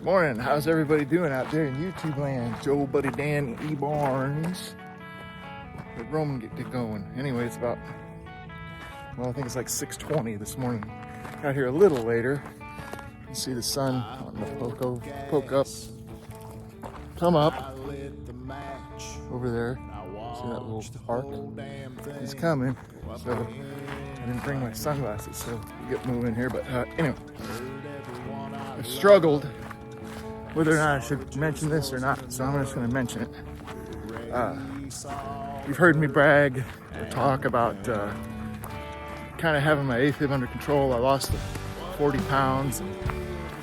Morning, how's everybody doing out there in YouTube land? Joe Buddy Danny E. Barnes. Let Roman get going. Anyway, it's about, well, I think it's like 6:20 this morning. Got here a little later. You can see the sun on the poke up, come up over there. See that little arc? He's coming. So I didn't bring my sunglasses, so we get moving here. But anyway, I've struggled whether or not I should mention this or not, so I'm just going to mention it. You've heard me brag or talk about kind of having my AFIB under control. I lost 40 pounds and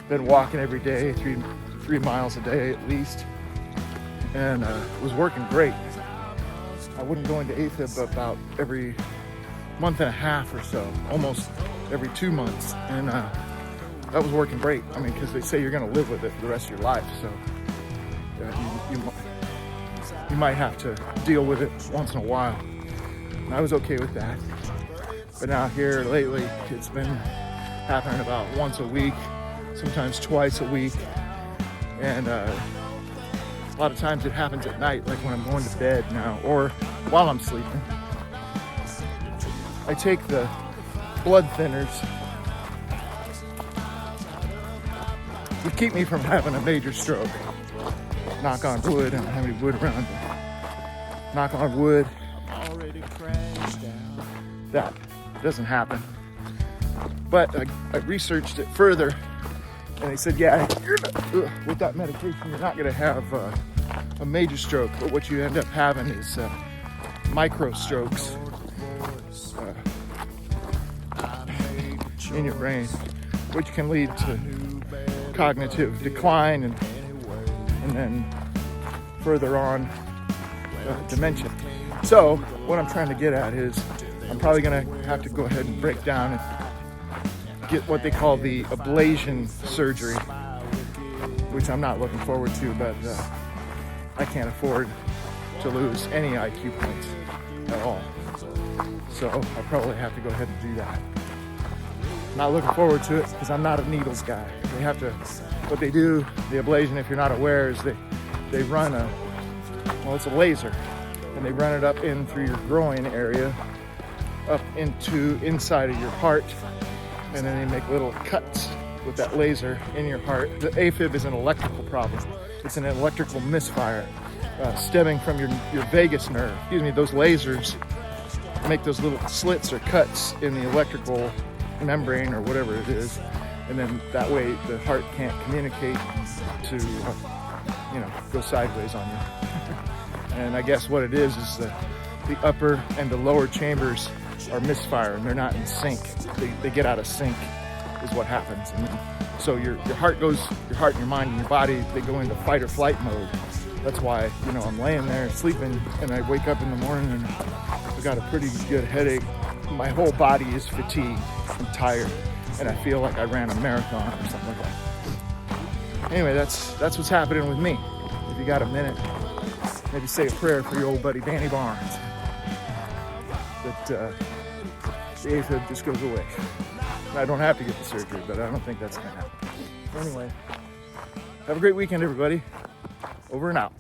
been walking every day, three miles a day at least, and it was working great. I wouldn't go into AFIB about every month and a half or so, almost every 2 months, and that was working great. I mean, because they say you're going to live with it for the rest of your life, so you might have to deal with it once in a while. And I was okay with that. But now here lately, it's been happening about once a week, sometimes twice a week. And a lot of times it happens at night, like when I'm going to bed now, or while I'm sleeping. I take the blood thinners to keep me from having a major stroke. Knock on wood, I don't have any wood around, but knock on wood, that doesn't happen. But I researched it further, and they said, yeah, with that medication, you're not gonna have a major stroke, but what you end up having is micro strokes in your brain, which can lead to cognitive decline and then further on dementia. So what I'm trying to get at is I'm probably going to have to go ahead and break down and get what they call the ablation surgery, which I'm not looking forward to, but I can't afford to lose any IQ points at all. So I'll probably have to go ahead and do that. Not looking forward to it because I'm not a needles guy. They have to, what they do, the ablation, if you're not aware, is they run it's a laser, and they run it up in through your groin area, up into inside of your heart, and then they make little cuts with that laser in your heart. The AFIB is an electrical problem. It's an electrical misfire stemming from your vagus nerve. Excuse me, those lasers make those little slits or cuts in the electrical membrane or whatever it is, and then that way the heart can't communicate to go sideways on you. And I guess what it is the upper and the lower chambers are misfire, and they're not in sync. They get out of sync is what happens. And so your heart and your mind and your body, they go into fight or flight mode. That's why I'm laying there sleeping, and I wake up in the morning and I've got a pretty good headache. My whole body is fatigued and tired, and I feel like I ran a marathon or something like that. Anyway, that's what's happening with me. If you got a minute, maybe say a prayer for your old buddy Danny Barnes, that the AFIB just goes away. I don't have to get the surgery, but I don't think that's gonna happen. Anyway, have a great weekend, everybody. Over and out.